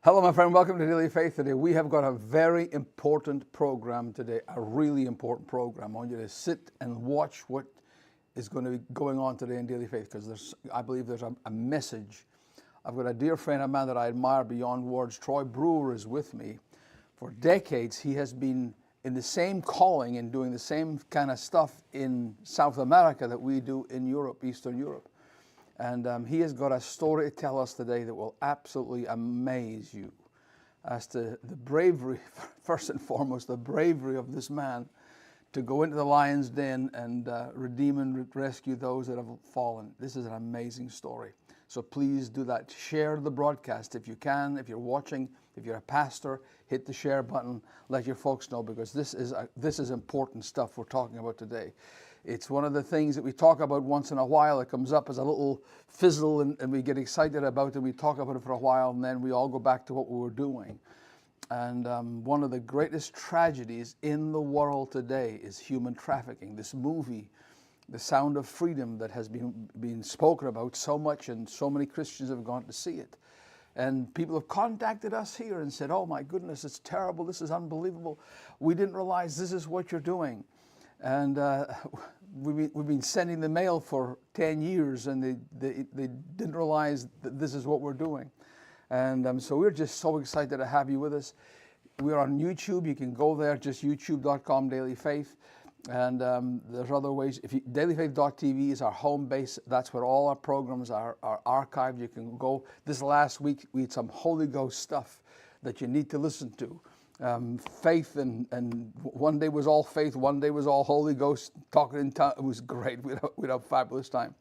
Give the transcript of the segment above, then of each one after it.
Hello, my friend. Welcome to Daily Faith today. We have got a very important program today, a really important program. I want you to sit and watch what is going to be going on today in Daily Faith, because I believe there's a message. I've got a dear friend of mine that I admire beyond words. Troy Brewer is with me. For decades, he has been in the same calling and doing the same kind of stuff in South America that we do in Europe, Eastern Europe. And he has got a story to tell us today that will absolutely amaze you as to the bravery, first and foremost, the bravery of this man to go into the lion's den and redeem and rescue those that have fallen. This is an amazing story. So please do that. Share the broadcast if you can. If you're watching, if you're a pastor, hit the share button. Let your folks know, because this is important stuff we're talking about today. It's one of the things that we talk about once in a while. It comes up as a little fizzle and we get excited about it. We talk about it for a while and then we all go back to what we were doing. And one of the greatest tragedies in the world today is human trafficking. This movie, The Sound of Freedom, that has been spoken about so much, and so many Christians have gone to see it. And people have contacted us here and said, oh my goodness, it's terrible. This is unbelievable. We didn't realize this is what you're doing. And we've been sending the mail for 10 years, and they didn't realize that this is what we're doing. And so we're just so excited to have you with us. We're on YouTube. You can go there, just youtube.com, Daily Faith. And there's other ways. Dailyfaith.tv is our home base. That's where all our programs are archived. You can go. This last week, we had some Holy Ghost stuff that you need to listen to. Faith, and one day was all faith, one day was all Holy Ghost, talking in tongues. It was great. We had a fabulous time.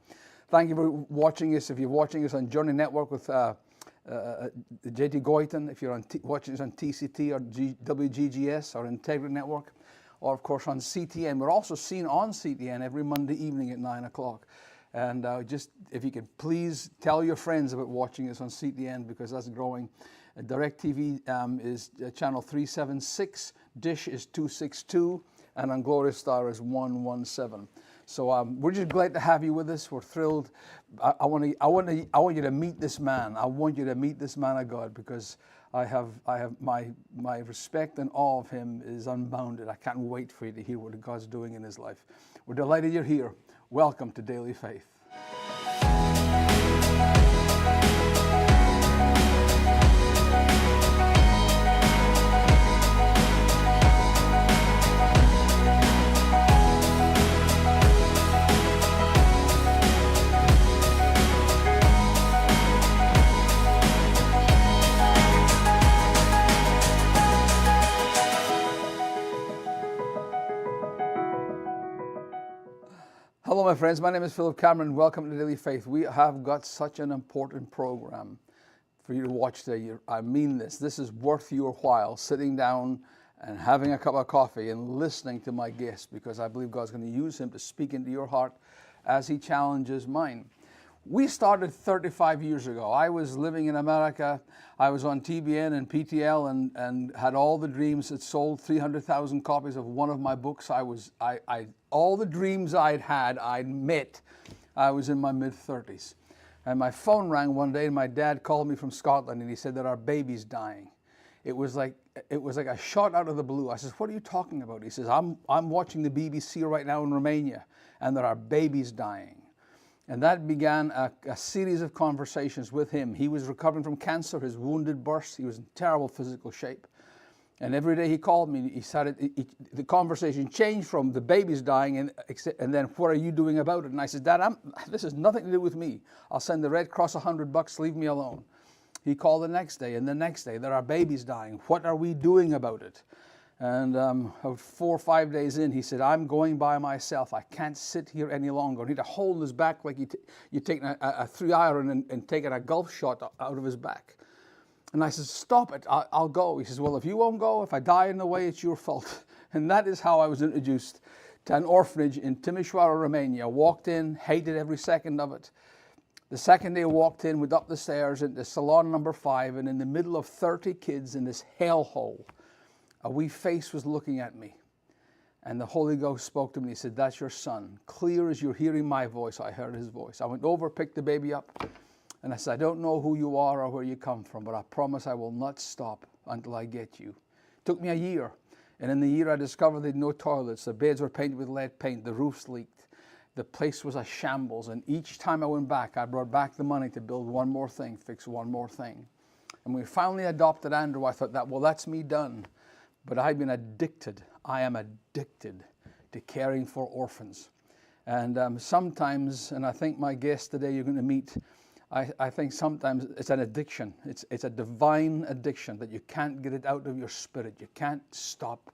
Thank you for watching us. If you're watching us on Journey Network with J.T. Goyton, if you're watching us on TCT or WGGS or Integrity Network, or of course on CTN. We're also seen on CTN every Monday evening at 9 o'clock. And just if you could please tell your friends about watching us on CTN, because that's growing. DirecTV is channel 376, Dish is 262, and on Glorious Star is 117. So we're just glad to have you with us. We're thrilled. I want you to meet this man. I want you to meet this man of God, because I have my respect and awe of him is unbounded. I can't wait for you to hear what God's doing in his life. We're delighted you're here. Welcome to Daily Faith. Hello, my friends. My name is Philip Cameron. Welcome to Daily Faith. We have got such an important program for you to watch today. I mean this. This is worth your while, sitting down and having a cup of coffee and listening to my guest, because I believe God's going to use him to speak into your heart as he challenges mine. We started 35 years ago. I was living in America. I was on TBN and PTL and had all the dreams. It sold 300,000 copies of one of my books. All the dreams I'd met. I was in my mid-30s. And my phone rang one day, and my dad called me from Scotland, and he said that our baby's dying. It was like a shot out of the blue. I said, what are you talking about? He says, I'm watching the BBC right now in Romania, and that our baby's dying. And that began a series of conversations with him. He was recovering from cancer. His wound had burst. He was in terrible physical shape. And every day he called me. The conversation changed from the baby's dying and then what are you doing about it? And I said, Dad, this has nothing to do with me. I'll send the Red Cross $100. Leave me alone. He called the next day and the next day that our baby's dying. What are we doing about it? And 4 or 5 days in, he said, I'm going by myself. I can't sit here any longer. I need to hold his back like you take a 3-iron and taking a golf shot out of his back. And I said, stop it, I'll go. He says, well, if you won't go, if I die in the way, it's your fault. And that is how I was introduced to an orphanage in Timișoara, Romania. Walked in, hated every second of it. The second day I walked in, went up the stairs into salon number 5, and in the middle of 30 kids in this hellhole, a wee face was looking at me. And the Holy Ghost spoke to me. He said, that's your son. Clear as you're hearing my voice, I heard his voice. I went over, picked the baby up, And I said, I don't know who you are or where you come from, but I promise I will not stop until I get you. It took me a year. And in the year I discovered they had no toilets. The beds were painted with lead paint. The roofs leaked. The place was a shambles. And each time I went back, I brought back the money to build one more thing, fix one more thing. And when we finally adopted Andrew, I thought that's me done. But I've been addicted. I am addicted to caring for orphans. And sometimes, and I think my guest today you're going to meet, I think sometimes it's an addiction. It's a divine addiction that you can't get it out of your spirit. You can't stop.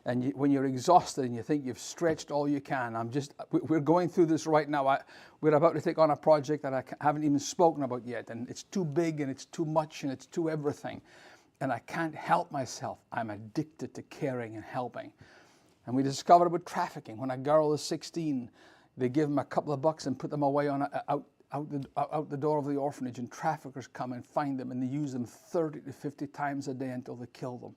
And when you're exhausted and you think you've stretched all you can, we're going through this right now. We're about to take on a project that I haven't even spoken about yet. And it's too big and it's too much and it's too everything. And I can't help myself. I'm addicted to caring and helping. And we discovered about trafficking. When a girl is 16, they give them a couple of bucks and put them away on out the door of the orphanage, and traffickers come and find them, and they use them 30 to 50 times a day until they kill them.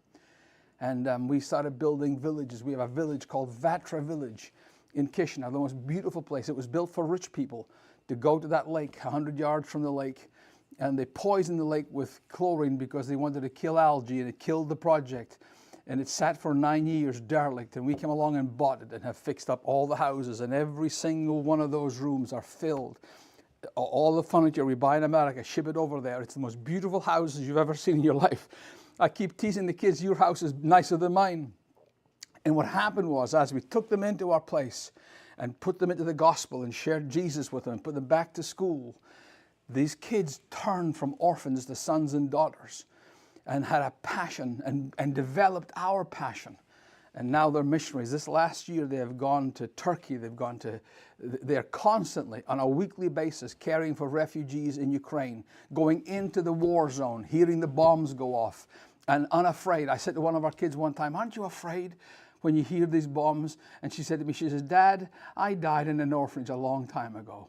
And we started building villages. We have a village called Vatra Village in Kishinev, the most beautiful place. It was built for rich people to go to that lake, 100 yards from the lake, and they poisoned the lake with chlorine because they wanted to kill algae, and it killed the project. And it sat for 9 years derelict, and we came along and bought it and have fixed up all the houses, and every single one of those rooms are filled. All the furniture we buy in America, ship it over there. It's the most beautiful houses you've ever seen in your life. I keep teasing the kids, your house is nicer than mine. And what happened was, as we took them into our place and put them into the gospel and shared Jesus with them and put them back to school, these kids turned from orphans to sons and daughters and had a passion and developed our passion. And now they're missionaries. This last year they have gone to Turkey. They're constantly, on a weekly basis, caring for refugees in Ukraine, going into the war zone, hearing the bombs go off, and unafraid. I said to one of our kids one time, aren't you afraid when you hear these bombs? And she said to me, she says, Dad, I died in an orphanage a long time ago.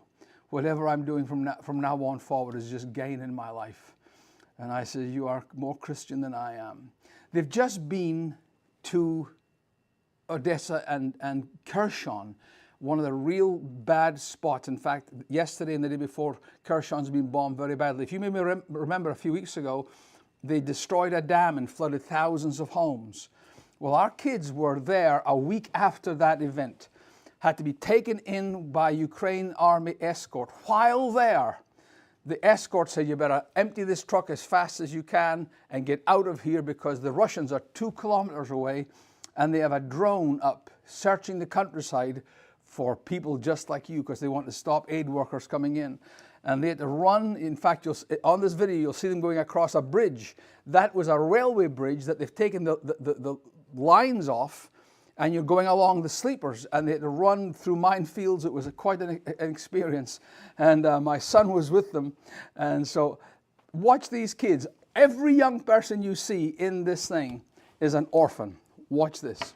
Whatever I'm doing from now on forward is just gain in my life. And I said, you are more Christian than I am. They've just been to Odessa and Kherson, one of the real bad spots. In fact, yesterday and the day before, Kherson's been bombed very badly. If you maybe remember a few weeks ago, they destroyed a dam and flooded thousands of homes. Well, our kids were there a week after that event, had to be taken in by Ukraine army escort. While there, the escort said, you better empty this truck as fast as you can and get out of here because the Russians are 2 kilometers away. And they have a drone up searching the countryside for people just like you because they want to stop aid workers coming in. And they had to run. In fact, on this video, you'll see them going across a bridge. That was a railway bridge that they've taken the lines off, and you're going along the sleepers. And they had to run through minefields. It was quite an experience. And my son was with them. And so watch these kids. Every young person you see in this thing is an orphan. Watch this.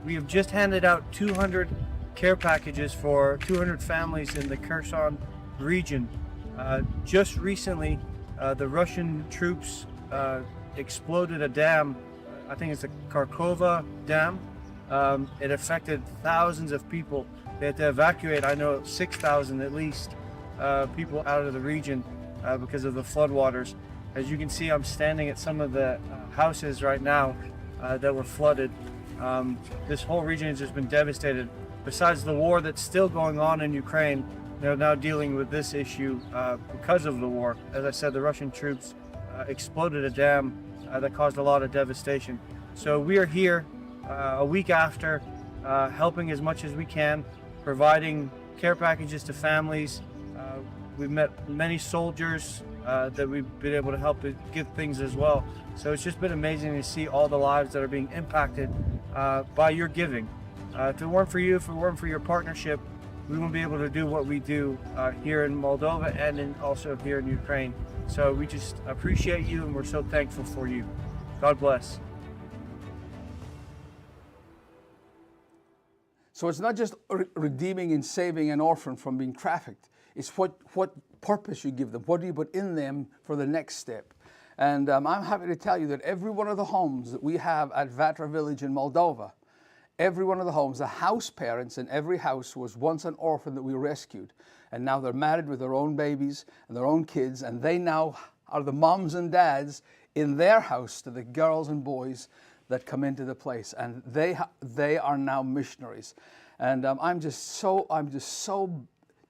We have just handed out 200 care packages for 200 families in the Kherson region. Just recently, the Russian troops exploded a dam. I think it's the Kharkova Dam. It affected thousands of people. They had to evacuate, I know, 6,000 at least people out of the region because of the floodwaters. As you can see, I'm standing at some of the houses right now that were flooded. This whole region has just been devastated. Besides the war that's still going on in Ukraine, they're now dealing with this issue because of the war. As I said, the Russian troops exploded a dam that caused a lot of devastation. So we are here a week after, helping as much as we can, providing care packages to families. We've met many soldiers that we've been able to help to give things as well. So it's just been amazing to see all the lives that are being impacted by your giving. If it weren't for you, if it weren't for your partnership, we wouldn't be able to do what we do here in Moldova and also here in Ukraine. So we just appreciate you and we're so thankful for you. God bless. So it's not just redeeming and saving an orphan from being trafficked. It's what purpose you give them. What do you put in them for the next step? And I'm happy to tell you that every one of the homes that we have at Vatra Village in Moldova every one of the homes, the house parents in every house was once an orphan that we rescued. And now they're married with their own babies and their own kids. And they now are the moms and dads in their house to the girls and boys that come into the place. And they are now missionaries. And I'm just so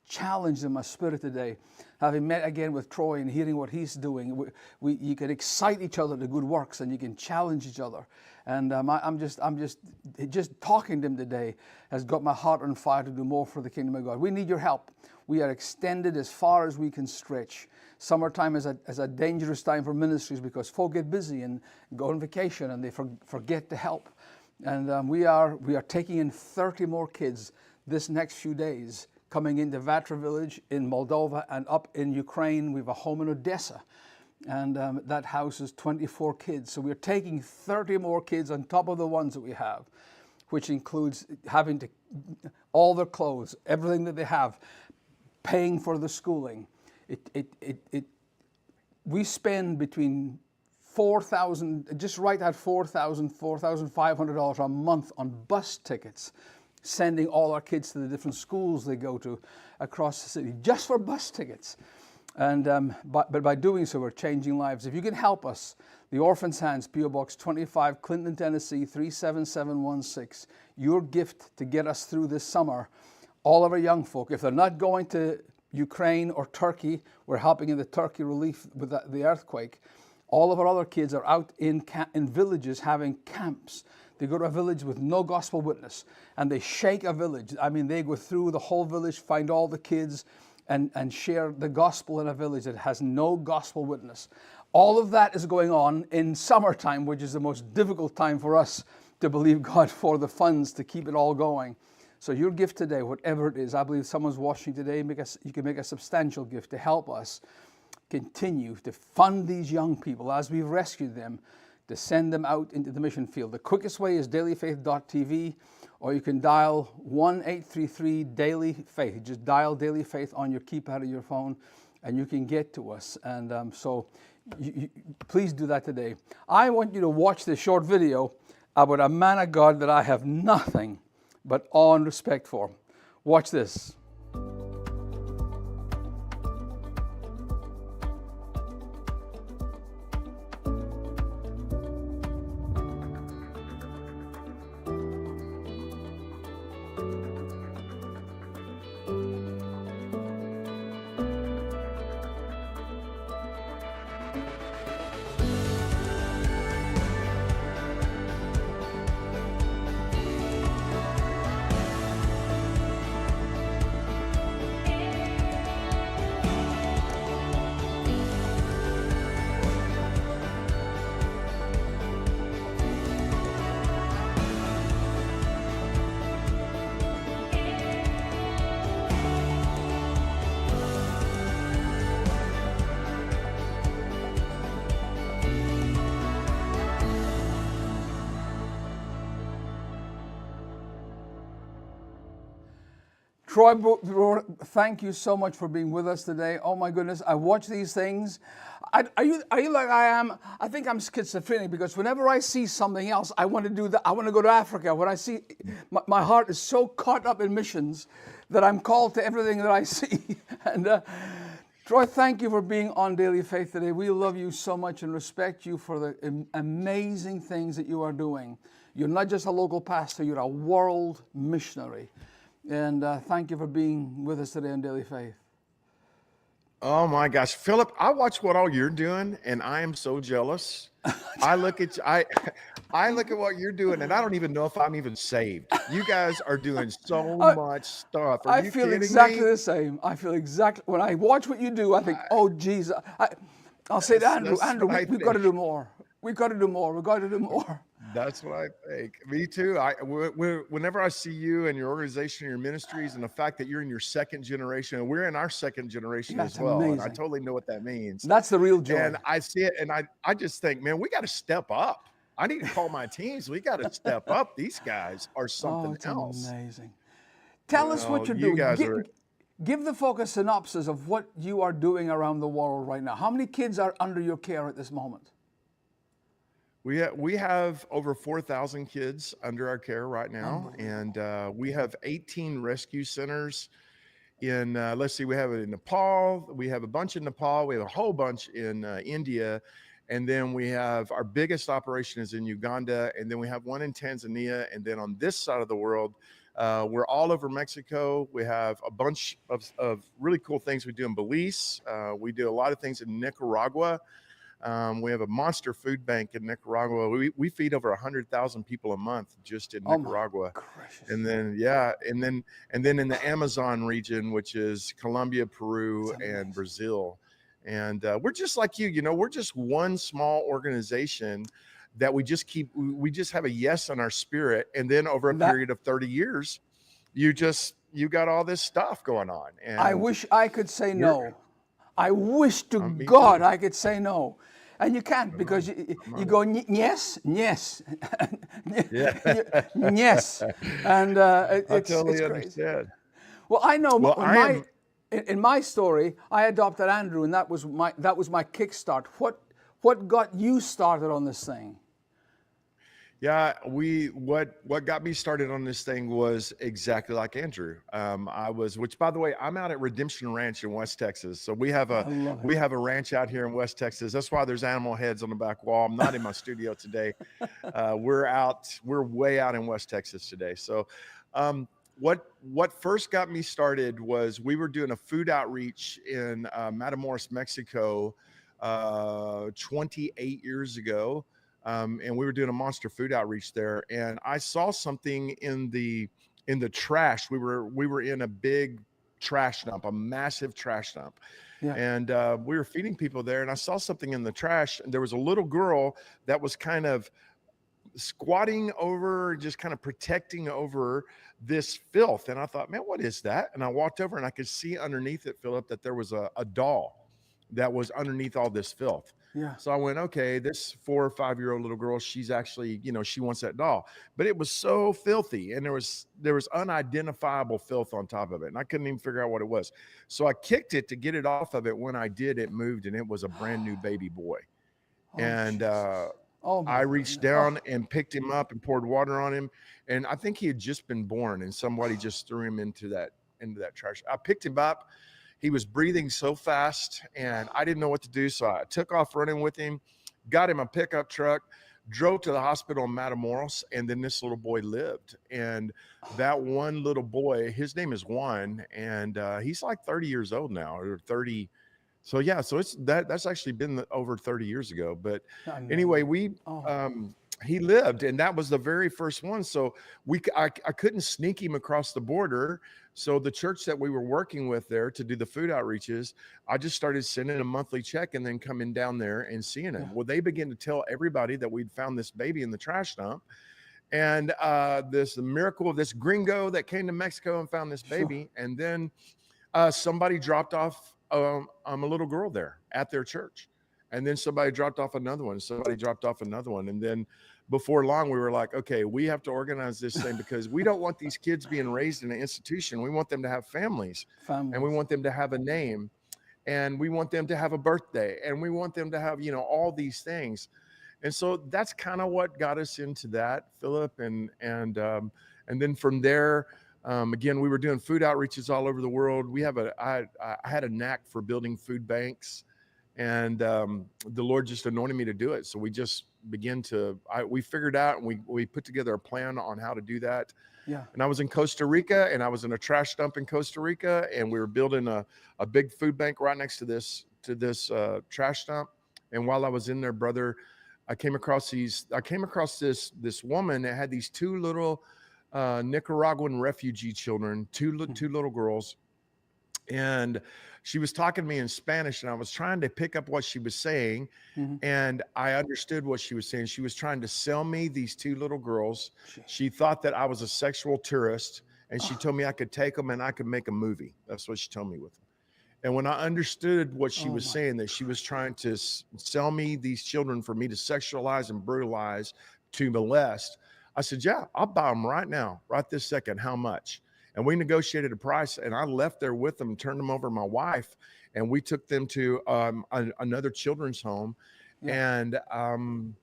challenged in my spirit today, having met again with Troy and hearing what he's doing. You can excite each other to good works, and you can challenge each other. And I'm just talking to him today has got my heart on fire to do more for the kingdom of God. We need your help. We are extended as far as we can stretch. Summertime is a dangerous time for ministries because folk get busy and go on vacation and they forget to help. And we are taking in 30 more kids this next few days, coming into Vatra village in Moldova and up in Ukraine. We have a home in Odessa, and that houses 24 kids. So we're taking 30 more kids on top of the ones that we have, which includes having to all their clothes, everything that they have, paying for the schooling. We spend between $4,000, just right at $4,500 a month on bus tickets, sending all our kids to the different schools they go to across the city, just for bus tickets. And but by doing so, we're changing lives. If you can help us, the Orphan's Hands, P.O. Box 25, Clinton, Tennessee 37716. Your gift to get us through this summer. All of our young folk, if they're not going to Ukraine or Turkey, we're helping in the Turkey relief with the earthquake. All of our other kids are out in villages having camps. They go to a village with no gospel witness, and they shake a village. I mean, they go through the whole village, find all the kids, and share the gospel in a village that has no gospel witness. All of that is going on in summertime, which is the most difficult time for us to believe God for the funds to keep it all going. So your gift today, whatever it is, I believe someone's watching today, you can make a substantial gift to help us continue to fund these young people as we've rescued them, to send them out into the mission field. The quickest way is dailyfaith.tv, or you can dial 1-833-DAILY-FAITH. Just dial Daily Faith on your keypad of your phone, and you can get to us. And so please do that today. I want you to watch this short video about a man of God that I have nothing but awe and respect for. Watch this. Troy Brewer, thank you so much for being with us today. Oh my goodness, I watch these things. Are you like I am? I think I'm schizophrenic because whenever I see something else, I want to do that. I want to go to Africa. When I see, my heart is so caught up in missions that I'm called to everything that I see. And Troy, thank you for being on Daily Faith today. We love you so much and respect you for the amazing things that you are doing. You're not just a local pastor, you're a world missionary. And thank you for being with us today on Daily Faith. Oh my gosh, Philip, I watch what all you're doing and I am so jealous. I look at what you're doing and I don't even know if I'm even saved. You guys are doing so much stuff. Are you feel kidding exactly me? the same. I feel exactly, when I watch what you do, I think, oh geez, I'll say to Andrew, we've got to do more. We've got to do more. We've got to do more. That's what I think. Me too. Whenever I see you and your organization, your ministries, and the fact that you're in your second generation, and we're in our second generation as well. Amazing. And I totally know what that means. That's the real joy. And I see it, and I just think, man, we got to step up. I need to call my teams. We got to step up. These guys are something else. Amazing. Tell us what you're doing. Give the folk a synopsis of what you are doing around the world right now. How many kids are under your care at this moment? We have over 4,000 kids under our care right now, Unbelievable. and we have 18 rescue centers in. Let's see, we have it in Nepal. We have a bunch in Nepal. We have a whole bunch in India, and then we have our biggest operation is in Uganda, and then we have one in Tanzania, and then on this side of the world, we're all over Mexico. We have a bunch of really cool things we do in Belize. We do a lot of things in Nicaragua. We have a monster food bank in Nicaragua. We feed over 100,000 people a month just in Oh my Nicaragua. gracious. And then, yeah, and then in the Amazon region, which is Colombia, Peru, It's amazing. and Brazil. And we're just like you, we're just one small organization that we just have a yes on our spirit. And then over a That period of 30 years, you got all this stuff going on. I And wish I could say we're, no. I wish to me God too. I could say no. And you can't Come because on, you come you on. go yes, yes, Yeah, yes, and I it's totally crazy. understand. Well, I know Well, in I my am. in my story, I adopted Andrew, and that was my kickstart. What got you started on this thing? Yeah, what got me started on this thing was exactly like Andrew. Which by the way, I'm out at Redemption Ranch in West Texas. So we have a I love it. we have a ranch out here in West Texas. That's why there's animal heads on the back wall. I'm not in my studio today. We're way out in West Texas today. So what first got me started was we were doing a food outreach in Matamoros, Mexico, 28 years ago, and we were doing a monster food outreach there. And I saw something in the trash. We were in a big trash dump, a massive trash dump, Yeah, and we were feeding people there. And I saw something in the trash, and there was a little girl that was kind of squatting over, just kind of protecting over this filth. And I thought, man, what is that? And I walked over and I could see underneath it, Philip, that there was a doll that was underneath all this filth. yeah. So I went, okay, this 4 or 5 year old little girl, she's actually, she wants that doll. But it was so filthy, and there was unidentifiable filth on top of it. And I couldn't even figure out what it was. So I kicked it to get it off of it. When I did, it moved, and it was a brand new baby boy. Oh And Jesus. Oh I my reached goodness. Oh, down and picked him up and poured water on him. And I think he had just been born, and somebody just threw him into that trash. I picked him up. He was breathing so fast, and I didn't know what to do. So I took off running with him, got him a pickup truck, drove to the hospital in Matamoros, and then this little boy lived. And that one little boy, his name is Juan, and he's like 30 years old now, or 30. So yeah, so that's actually been over 30 years ago. But anyway, amazing. Oh, he lived, and that was the very first one. So I couldn't sneak him across the border. So the church that we were working with there to do the food outreaches, I just started sending a monthly check and then coming down there and seeing him. yeah, Well, they began to tell everybody that we'd found this baby in the trash dump, and this miracle of this gringo that came to Mexico and found this sure. baby. And then somebody dropped off a little girl there at their church. And then somebody dropped off another one. Somebody dropped off another one. And then before long, we were like, okay, we have to organize this thing, because we don't want these kids being raised in an institution. We want them to have families, and we Families. want them to have a name, and we want them to have a birthday, and we want them to have, all these things. And so that's kind of what got us into that, Philip. And then from there, again, we were doing food outreaches all over the world. I had a knack for building food banks, and the Lord just anointed me to do it. So we just we figured out, and we put together a plan on how to do that. Yeah. And I was in Costa Rica, and I was in a trash dump in Costa Rica, and we were building a big food bank right next to this trash dump. And while I was in there, brother, I came across this woman that had these two little Nicaraguan refugee children, two little girls. And she was talking to me in Spanish, and I was trying to pick up what she was saying. Mhm. And I understood what she was saying. She was trying to sell me these two little girls. Gee. She thought that I was a sexual tourist, and she told me I could take them and I could make a movie. That's what she told me with them. And when I understood what she Oh was my saying, that she was trying to sell me these children for me to sexualize and brutalize, to molest, I said, yeah, I'll buy them right now, right this second. How much? And we negotiated a price, and I left there with them, turned them over to my wife, and we took them to another children's home. Yeah. And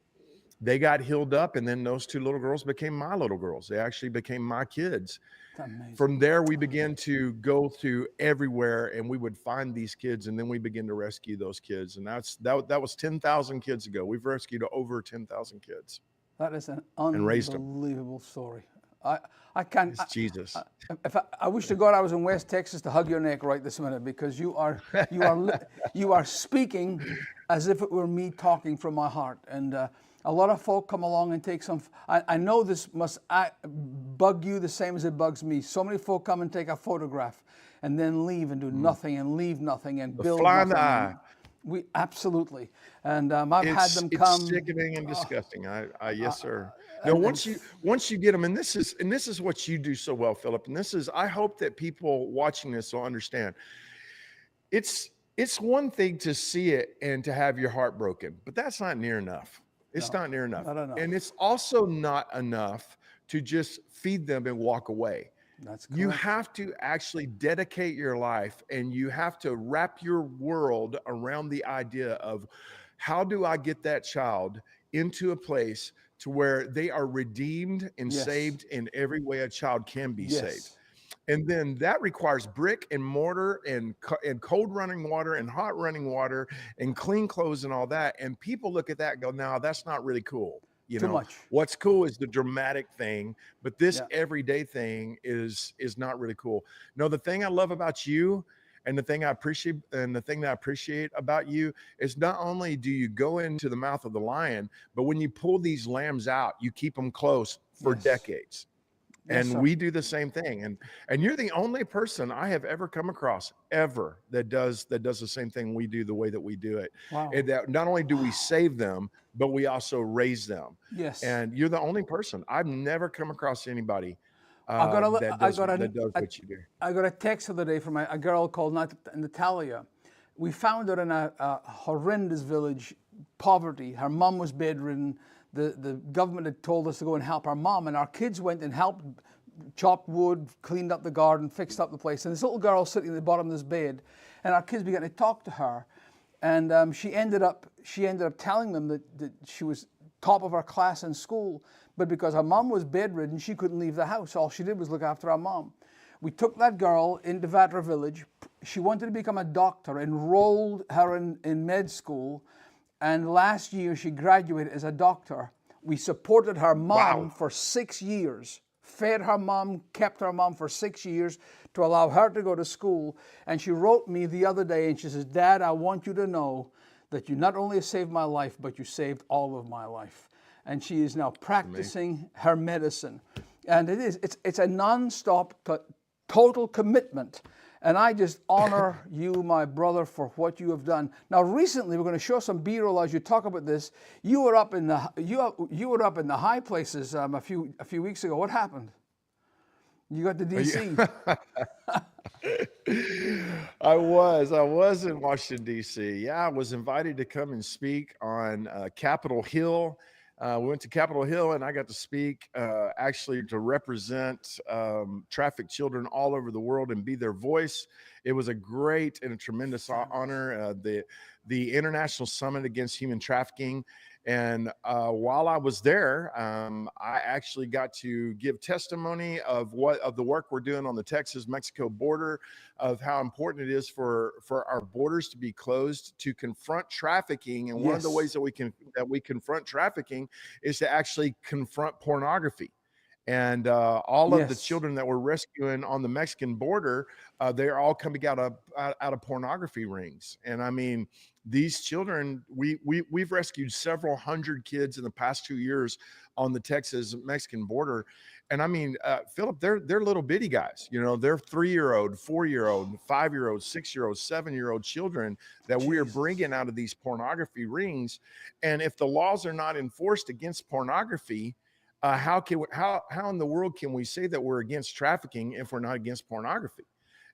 they got healed up, and then those two little girls became my little girls. They actually became my kids. That's amazing. From there, we began to go to everywhere, and we would find these kids, and then we begin to rescue those kids. And that was 10,000 kids ago. We've rescued over 10,000 kids. That is an And raised them. unbelievable story. I can't. It's Jesus. I wish to God I was in West Texas to hug your neck right this minute, because you are speaking as if it were me talking from my heart. And a lot of folk come along and take some. I know this must bug you the same as it bugs me. So many folk come and take a photograph and then leave and do nothing and leave nothing and build fly in the nothing. eye. We absolutely. And I've had them come. It's sickening and disgusting. Yes, sir. No, once you get them, and this is what you do so well, Philip. And I hope that people watching this will understand. It's one thing to see it and to have your heart broken, but that's not near enough. It's not near enough. Not enough. And it's also not enough to just feed them and walk away. That's correct. You have to actually dedicate your life, and you have to wrap your world around the idea of, how do I get that child into a place to where they are redeemed and saved in every way a child can be saved. And then that requires brick and mortar and cold running water and hot running water and clean clothes and all that. And people look at that and go, no, that's not really cool. Too much. What's cool is the dramatic thing, but this everyday thing is not really cool. No, the thing I love about you, and the thing I appreciate about you, is not only do you go into the mouth of the lion, but when you pull these lambs out, you keep them close for decades. And we do the same thing. And you're the only person I have ever come across that does the same thing we do, the way that we do it. Wow. And that not only do we save them, but we also raise them. Yes. And you're the only person. I've never come across anybody that does what you do. I got a text the other day from a girl called Natalia. We found her in a horrendous village, poverty. Her mom was bedridden. The government had told us to go and help our mom, and our kids went and helped, chopped wood, cleaned up the garden, fixed up the place. And this little girl sitting at the bottom of this bed, and our kids began to talk to her. And she ended up telling them that she was top of her class in school, but because her mom was bedridden, she couldn't leave the house. All she did was look after her mom. We took that girl into Vatra village. She wanted to become a doctor, enrolled her in med school. And last year she graduated as a doctor. We supported her mom for 6 years, fed her mom, kept her mom for 6 years to allow her to go to school. And she wrote me the other day and she says, Dad, I want you to know that you not only saved my life, but you saved all of my life. And she is now practicing her medicine. And it's a non-stop, total commitment. And I just honor you, my brother, for what you have done. Now, recently, we're going to show some B-roll as you talk about this. You were up in the high places a few weeks ago. What happened? You got to D.C. I was in Washington, D.C. Yeah, I was invited to come and speak on Capitol Hill. We went to Capitol Hill, and I got to speak actually to represent trafficked children all over the world and be their voice. It was a great and a tremendous honor, the International Summit Against Human Trafficking. And while I was there, I actually got to give testimony of the work we're doing on the Texas-Mexico border, of how important it is for our borders to be closed to confront trafficking. And one of the ways that we confront trafficking is to actually confront pornography. And all of the children that we're rescuing on the Mexican border, they're all coming out of pornography rings. And I mean, these children, we've rescued several hundred kids in the past 2 years on the Texas-Mexican border. And I mean, Philip, they're little bitty guys. You know, they're 3-year-old, 4-year-old, 5-year-old, 6-year-old, 7-year-old children that we are bringing out of these pornography rings. And if the laws are not enforced against pornography, how in the world can we say that we're against trafficking if we're not against pornography?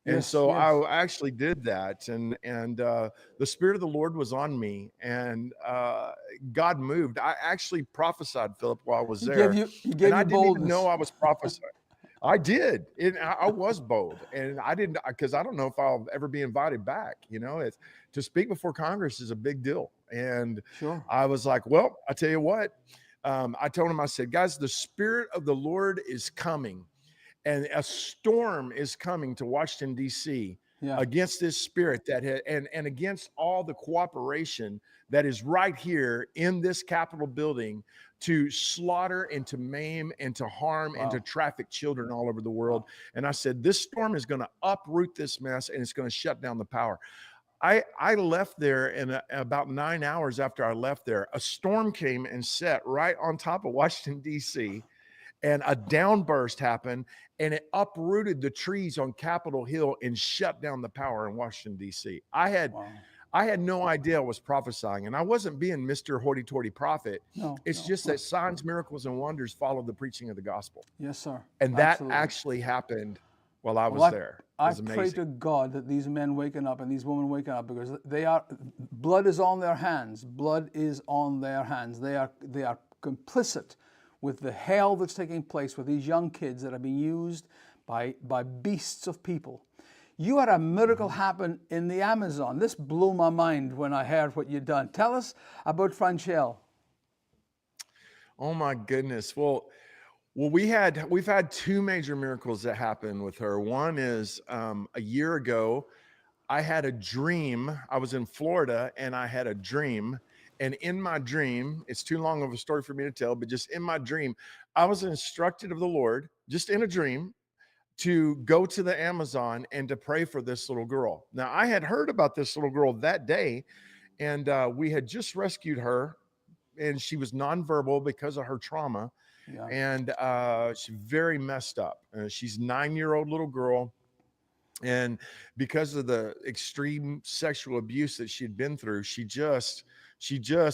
And I actually did that, and the Spirit of the Lord was on me, and God moved. I actually prophesied, Philip, while I was there. He gave I you didn't boldness. even know I was prophesying. I did. I was bold, and I didn't, because I don't know if I'll ever be invited back. You know, to speak before Congress is a big deal, and I was like, well, I tell you what. I told him, I said, guys, the Spirit of the Lord is coming, and a storm is coming to Washington, D.C. Yeah. against this spirit that and against all the cooperation that is right here in this Capitol building to slaughter and to maim and to harm and to traffic children all over the world. And I said, this storm is going to uproot this mess, and it's going to shut down the power. I left there, and about 9 hours after I left there, a storm came and set right on top of Washington, D.C., and a downburst happened, and it uprooted the trees on Capitol Hill and shut down the power in Washington, D.C. I had no idea I was prophesying, and I wasn't being Mr. Hoity-toity prophet. It's just that signs, miracles, and wonders follow the preaching of the gospel. Yes, sir. And that actually happened while I was there. I pray to God that these men waking up and these women waking up, because blood is on their hands. Blood is on their hands. They are complicit with the hell that's taking place with these young kids that are being used by beasts of people. You had a miracle happen in the Amazon. This blew my mind when I heard what you'd done. Tell us about Franchelle. Oh my goodness. Well, we've had two major miracles that happened with her. One is a year ago, I had a dream. I was in Florida, and I had a dream. And in my dream, it's too long of a story for me to tell, but just in my dream, I was instructed of the Lord, just in a dream, to go to the Amazon and to pray for this little girl. Now, I had heard about this little girl that day, and we had just rescued her, and she was nonverbal because of her trauma. Yeah. And she's very messed up. She's a 9-year-old little girl. And because of the extreme sexual abuse that she'd been through, she just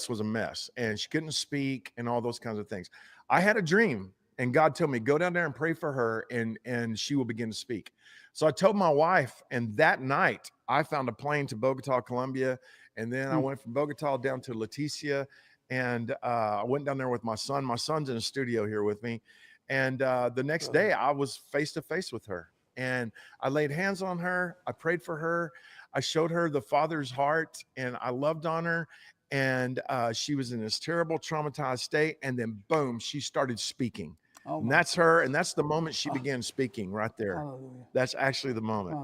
was a mess, and she couldn't speak and all those kinds of things. I had a dream, and God told me, go down there and pray for her, and she will begin to speak. So I told my wife, and that night I found a plane to Bogota, Colombia. And then I went from Bogota down to Leticia, and I went down there with my son. My son's in the studio here with me. And the next day I was face to face with her, and I laid hands on her. I prayed for her. I showed her the Father's heart, and I loved on her. And she was in this terrible, traumatized state. And then boom, she started speaking. And that's her. And that's the moment she began speaking right there. Hallelujah. That's actually the moment.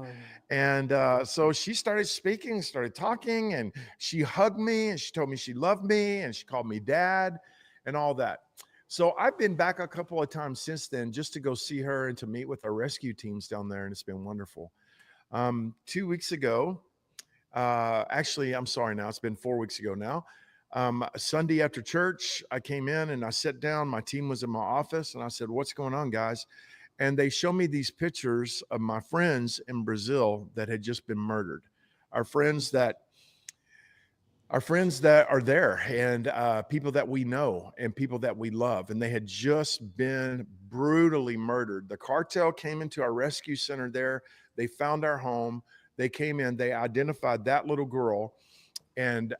Hallelujah. And so she started speaking, started talking, and she hugged me, and she told me she loved me, and she called me dad and all that. So I've been back a couple of times since then just to go see her and to meet with our rescue teams down there. And it's been wonderful. 2 weeks ago, actually, I'm sorry now, it's been 4 weeks ago now. Sunday after church, I came in and I sat down. My team was in my office, and I said, what's going on, guys? And they showed me these pictures of my friends in Brazil that had just been murdered. Our friends that are there, and people that we know and people that we love, and they had just been brutally murdered. The cartel came into our rescue center there. They found our home. They came in, they identified that little girl, and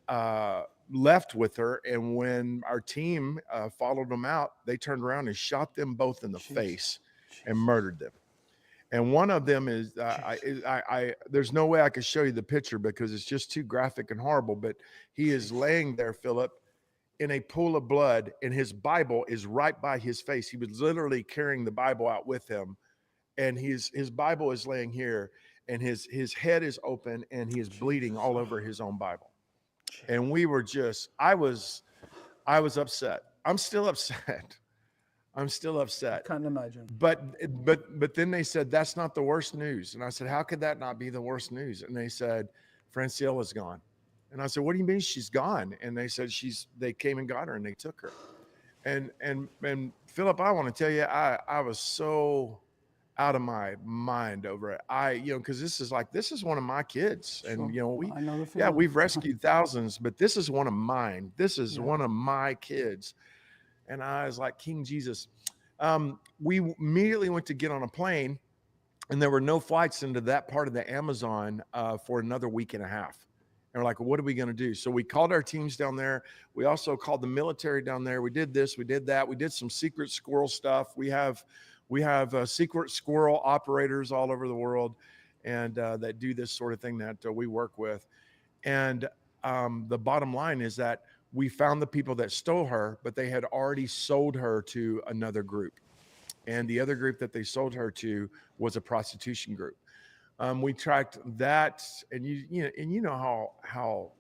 left with her. And when our team followed them out, they turned around and shot them both in the face and murdered them. And one of them is, there's no way I could show you the picture because it's just too graphic and horrible, but he is laying there, Philip, in a pool of blood, and his Bible is right by his face. He was literally carrying the Bible out with him, and his Bible is laying here, and his head is open, and he is bleeding all over his own Bible. And we were just, I was upset. I'm still upset. I can't imagine. But then they said, that's not the worst news. And I said, how could that not be the worst news? And they said, Francelle is gone. And I said, what do you mean she's gone? And they said, they came and got her, and they took her. And Philip, I want to tell you, I was so out of my mind over it. Because this is one of my kids. Sure. And, I know the feeling. we've rescued thousands, but this is one of mine. This is one of my kids. And I was like, King Jesus. We immediately went to get on a plane, and there were no flights into that part of the Amazon for another week and a half. And we're like, well, what are we going to do? So we called our teams down there. We also called the military down there. We did this, we did that. We did some secret squirrel stuff. We have secret squirrel operators all over the world, and that do this sort of thing that we work with. And the bottom line is that we found the people that stole her, but they had already sold her to another group. And the other group that they sold her to was a prostitution group. We tracked that, and you know how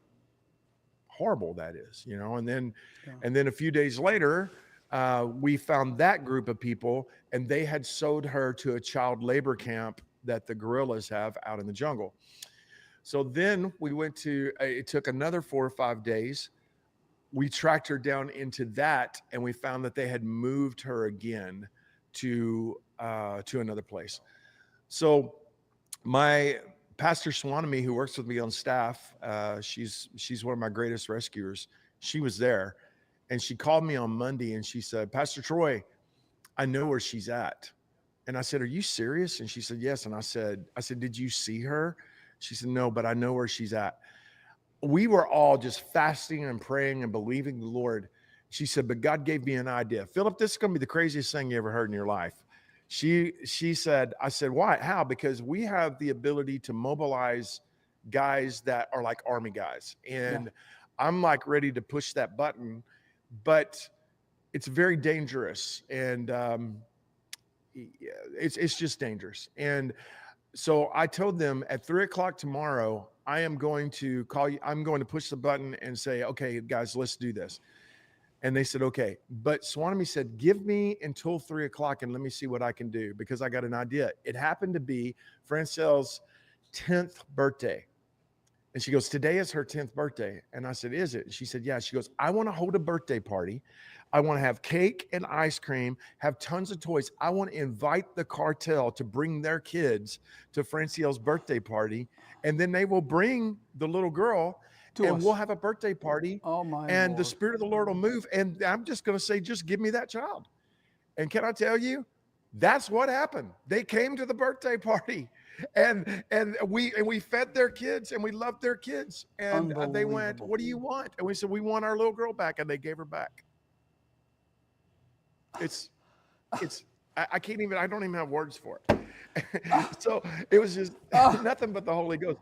horrible that is, and then a few days later, we found that group of people, and they had sold her to a child labor camp that the guerrillas have out in the jungle. So then we went to, it took another 4 or 5 days. We tracked her down into that, and we found that they had moved her again to another place. So my Pastor Swanamy, who works with me on staff, she's one of my greatest rescuers. She was there, and she called me on Monday, and she said, Pastor Troy, I know where she's at. And I said, are you serious? And she said, yes. And I said, did you see her? She said, no, but I know where she's at. We were all just fasting and praying and believing the Lord. She said, but God gave me an idea. Philip, this is going to be the craziest thing you ever heard in your life. She said, I said, why? How? Because we have the ability to mobilize guys that are like Army guys. And I'm like ready to push that button, but it's very dangerous. And it's just dangerous. And so I told them at 3:00 tomorrow, I am going to call you. I'm going to push the button and say, okay, guys, let's do this. And they said, okay. But Swanamy said, give me until 3:00 and let me see what I can do, because I got an idea. It happened to be Francel's 10th birthday. And she goes, today is her 10th birthday. And I said, is it? And she said, yeah. She goes, I want to hold a birthday party. I want to have cake and ice cream, have tons of toys. I want to invite the cartel to bring their kids to Francel's birthday party. And then they will bring the little girl and we'll have a birthday party. Oh my and Lord. The Spirit of the Lord will move. And I'm just going to say, just give me that child. And can I tell you, that's what happened. They came to the birthday party, and we fed their kids, and we loved their kids. And they went, what do you want? And we said, we want our little girl back. And they gave her back. I can't even, I don't even have words for it. So it was just nothing but the Holy Ghost.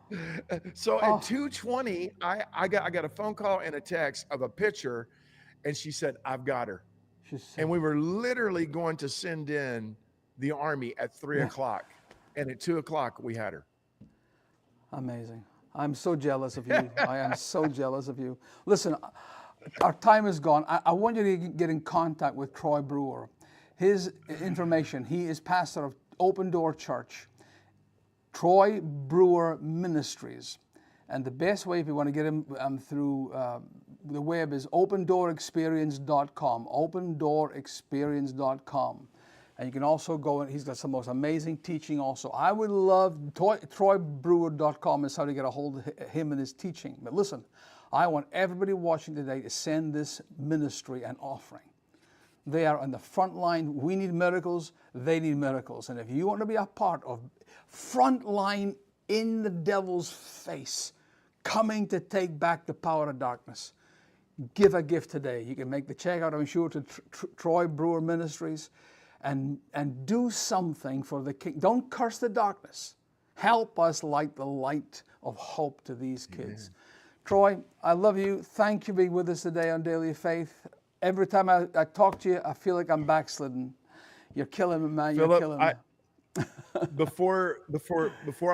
So at 2:20, I got a phone call and a text of a picture, and she said, I've got her. And we were literally going to send in the Army at 3:00, and at 2:00 we had her. Amazing. I'm so jealous of you. I am so jealous of you. Listen, our time is gone. I want you to get in contact with Troy Brewer. His information, he is pastor of Open Door Church, Troy Brewer Ministries. And the best way, if you want to get him through the web, is opendoorexperience.com, opendoorexperience.com. And you can also go, and he's got some most amazing teaching also. I would love, troybrewer.com is how to get a hold of him and his teaching. But listen, I want everybody watching today to send this ministry an offering. They are on the front line. We need miracles. They need miracles. And if you want to be a part of front line in the devil's face, coming to take back the power of darkness, give a gift today. You can make the check out, I'm sure, to Troy Brewer Ministries, and do something for the king. Don't curse the darkness. Help us light the light of hope to these kids. Amen. Troy, I love you. Thank you for being with us today on Daily Faith. Every time I talk to you, I feel like I'm backslidden. You're killing me, man. You're killing me. Before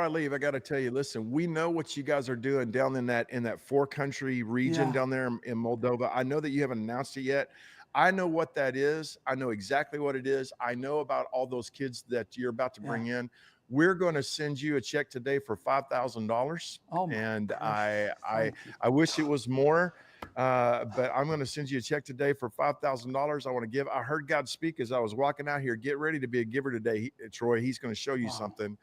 I leave, I got to tell you, listen, we know what you guys are doing down in that 4-country region down there in Moldova. I know that you haven't announced it yet. I know what that is. I know exactly what it is. I know about all those kids that you're about to bring in. We're going to send you a check today for $5,000. Oh, and I wish it was more. But I'm going to send you a check today for $5,000. I want to give. I heard God speak as I was walking out here. Get ready to be a giver today, Troy. He's going to show you something,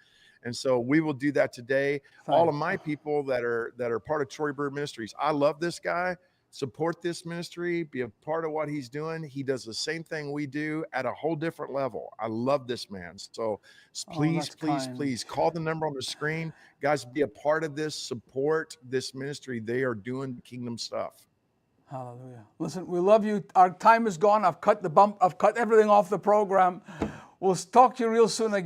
and so we will do that today. All of my people that are part of Troy Brewer Ministries. I love this guy. Support this ministry. Be a part of what he's doing. He does the same thing we do at a whole different level. I love this man. So please call the number on the screen, guys. Be a part of this. Support this ministry. They are doing kingdom stuff. Hallelujah. Listen, we love you. Our time is gone. I've cut everything off the program. We'll talk to you real soon again.